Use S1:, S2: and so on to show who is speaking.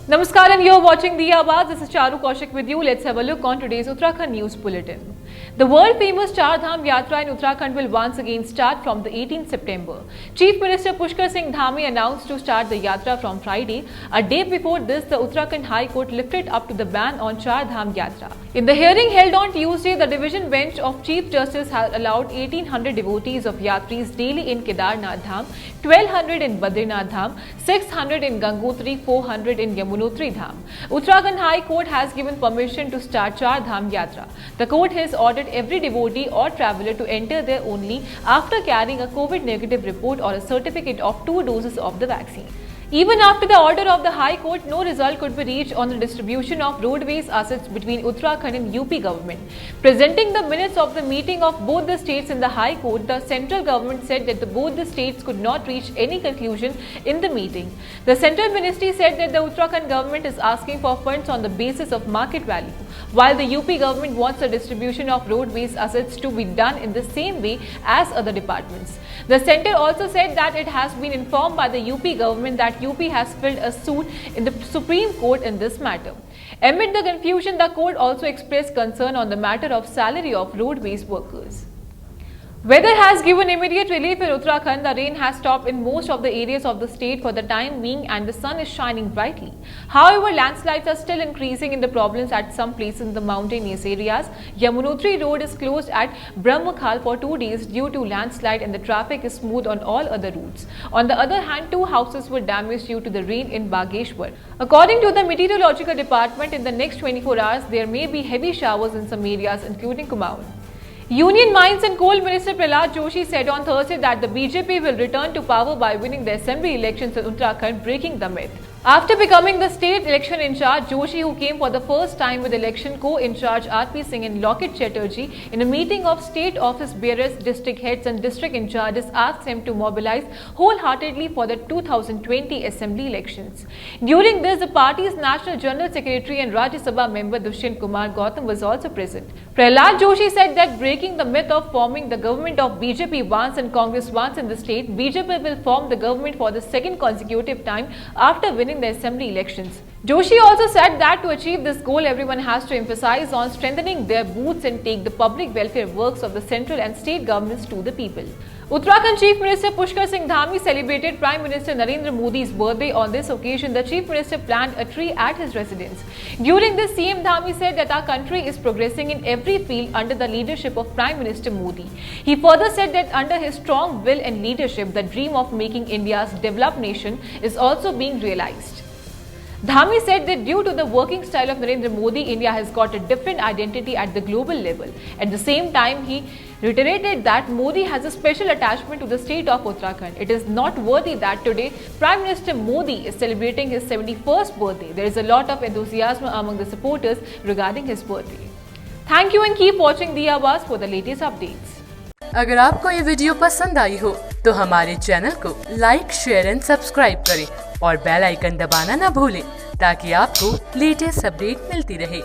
S1: Namaskar and you're watching The Awaaz. This is Charu Kaushik with you. Let's have a look on today's Uttarakhand News Bulletin. The world-famous Char Dham Yatra in Uttarakhand will once again start from the 18th September. Chief Minister Pushkar Singh Dhami announced to start the Yatra from Friday. A day before this, the Uttarakhand High Court lifted up to the ban on Char Dham Yatra. In the hearing held on Tuesday, the division bench of Chief Justice has allowed 1800 devotees of Yatris daily in Kedarnath Dham, 1200 in Badrinath Dham, 600 in Gangotri, 400 in Yamunotri Dham. Uttarakhand High Court has given permission to start Char Dham Yatra. The court has ordered every devotee or traveller to enter there only after carrying a COVID negative report or a certificate of 2 doses of the vaccine. Even after the order of the High Court, no result could be reached on the distribution of roadways assets between Uttarakhand and UP government. Presenting the minutes of the meeting of both the states in the High Court, the central government said that both the states could not reach any conclusion in the meeting. The central ministry said that the Uttarakhand government is asking for funds on the basis of market value, while the UP government wants the distribution of roadways assets to be done in the same way as other departments. The centre also said that it has been informed by the UP government that UP has filed a suit in the Supreme Court in this matter. Amid the confusion, the court also expressed concern on the matter of salary of roadways workers. Weather has given immediate relief in Uttarakhand. The rain has stopped in most of the areas of the state for the time being and the sun is shining brightly. However, landslides are still increasing in the problems at some places in the mountainous areas. Yamunotri Road is closed at Brahmakhal for 2 days due to landslide and the traffic is smooth on all other routes. On the other hand, 2 houses were damaged due to the rain in Bageshwar. According to the meteorological department, in the next 24 hours, there may be heavy showers in some areas including Kumaon. Union Mines and Coal Minister Prahlad Joshi said on Thursday that the BJP will return to power by winning the assembly elections in Uttarakhand, breaking the myth. After becoming the state election in charge, Joshi, who came for the first time with election co-in-charge RP Singh and Lockit Chatterjee in a meeting of state office bearers, district heads and district in-charges, asked him to mobilize wholeheartedly for the 2020 assembly elections. During this, the party's National General Secretary and Rajya Sabha member Dushyant Kumar Gautam was also present. Prahlad Joshi said that breaking the myth of forming the government of BJP once and Congress once in the state, BJP will form the government for the second consecutive time after winning the assembly elections. Joshi also said that to achieve this goal, everyone has to emphasize on strengthening their boots and take the public welfare works of the central and state governments to the people. Uttarakhand Chief Minister Pushkar Singh Dhami celebrated Prime Minister Narendra Modi's birthday. On this occasion, the Chief Minister planted a tree at his residence. During this, CM Dhami said that our country is progressing in every field under the leadership of Prime Minister Modi. He further said that under his strong will and leadership, the dream of making India's developed nation is also being realized. Dhami said that due to the working style of Narendra Modi, India has got a different identity at the global level. At the same time, he reiterated that Modi has a special attachment to the state of Uttarakhand. It is noteworthy that today Prime Minister Modi is celebrating his 71st birthday. There is a lot of enthusiasm among the supporters regarding his birthday. Thank you and keep watching The Awaaz for the latest updates.
S2: अगर आपको ये video पसंद आई हो तो हमारे channel को like, share and subscribe करें और बेल आइकन दबाना ना भूलें ताकि आपको लेटेस्ट अपडेट मिलती रहे।